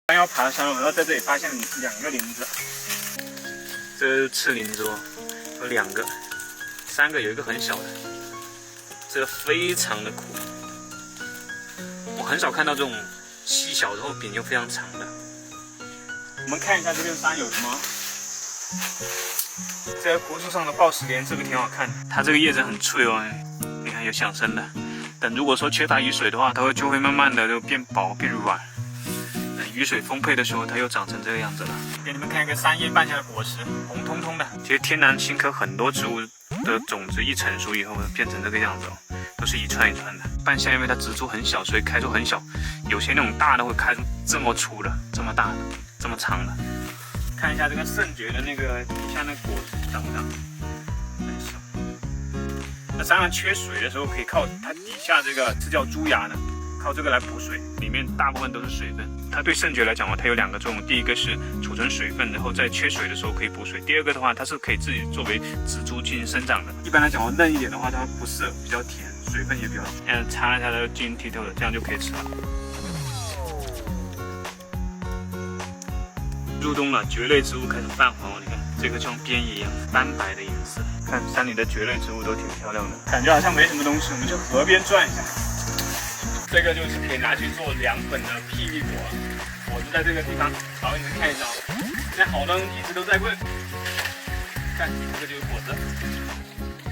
刚要爬山了，然后在这里发现2个林子，这是赤林子哦，有2个、3个，有一个很小的，这个非常的苦。我很少看到这种细小然后柄又非常长的。我们看一下这边山有什么。这个果树上的抱石莲，这个挺好看的，它这个叶子很脆哦，你看有响声的。等如果说缺乏雨水的话，它就会慢慢的就变薄变软。雨水丰沛的时候，它又长成这个样子了。给你们看一个3叶瓣下的果实，红彤彤的。其实天南星科很多植物的种子一成熟以后变成这个样子哦，都是一串一串的。半夏因为它植株很小，所以开出很小，有些那种大的会开出这么粗的、这么大的、这么长的。看一下这个圣蕨的那个底下那果实长不长？很小。那当然缺水的时候可以靠它底下这个是叫珠芽的。靠这个来补水，里面大部分都是水分。它对圣蕨来讲它有2个作用，第一个是储存水分，然后在缺水的时候可以补水；第二个的话，它是可以自己作为植株进行生长的。一般来讲，嫩一点的话，它不涩，比较甜，水分也比较多。擦一下它晶莹剔透的，这样就可以吃了。入冬了，蕨类植物开始泛黄了，你看这个像边野一样斑白的颜色。看山里的蕨类植物都挺漂亮的，感觉好像没什么东西，我们去河边转一下。这个就是可以拿去做凉粉的霹雳果，我就在这个地方，好，你们看一下，现在好多人一直都在问，看这个就是果子，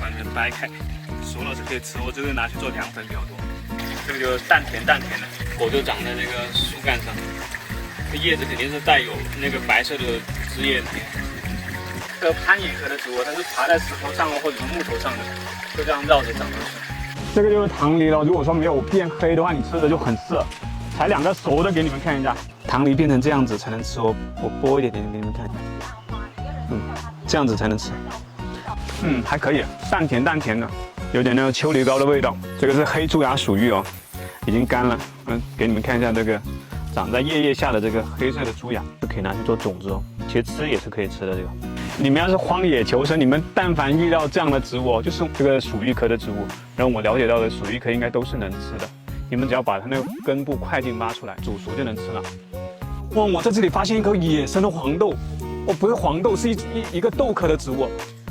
把你们掰开，熟了是可以吃，我这个拿去做凉粉比较多。这个就是淡甜淡甜的，果就长在那个树干上，这叶子肯定是带有那个白色的汁液的。这个攀野科的植物，它是爬在石头上或者是木头上的，就这样绕着长上去。这个就是糖梨了，如果说没有变黑的话，你吃的就很涩。才2个熟的给你们看一下，糖梨变成这样子才能吃哦。我剥一点点给你们看，这样子才能吃。还可以，淡甜淡甜的，有点那个秋梨膏的味道。这个是黑珠芽鼠玉哦，已经干了。给你们看一下这个长在叶下的这个黑色的珠芽，就可以拿去做种子哦。其实吃也是可以吃的这个。你们要是荒野求生，你们但凡遇到这样的植物，就是这个鼠玉科的植物，然后我了解到的鼠玉科应该都是能吃的。你们只要把它那个根部快茎挖出来，煮熟就能吃了。哇，我在这里发现一颗野生的黄豆，不是黄豆，是一个豆科的植物。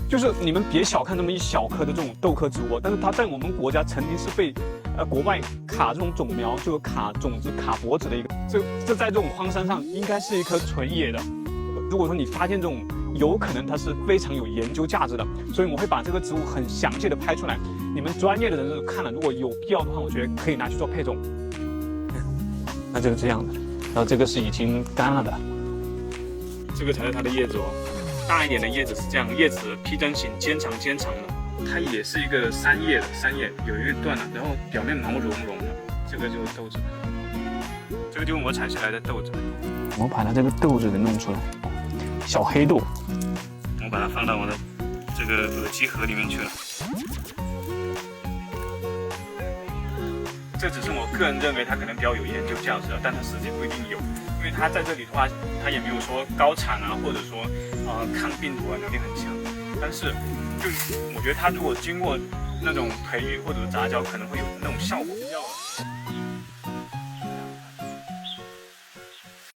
就是你们别小看这么一小颗的这种豆科植物，但是它在我们国家曾经是被国外卡这种种苗，就卡种子、卡脖子的一个。这在这种荒山上应该是一颗纯野的。如果说你发现这种，有可能它是非常有研究价值的，所以我会把这个植物很详细的拍出来。你们专业的人士看了，如果有必要的话，我觉得可以拿去做配种。那就是这样的，然后这个是已经干了的，这个才是它的叶子哦。大一点的叶子是这样，叶子披针形，尖长的。它也是一个3叶的，3叶有一个断了，然后表面毛茸茸的。这个就是豆子，这个就是我采下来的豆子。我把它这个豆子给弄出来。小黑豆，我把它放到我的这个耳机盒里面去了。这只是我个人认为它可能比较有研究价值，但它实际不一定有，因为它在这里的话，它也没有说高产啊，或者说抗病毒能力很强。但是，就我觉得它如果经过那种培育或者杂交，可能会有那种效果比较。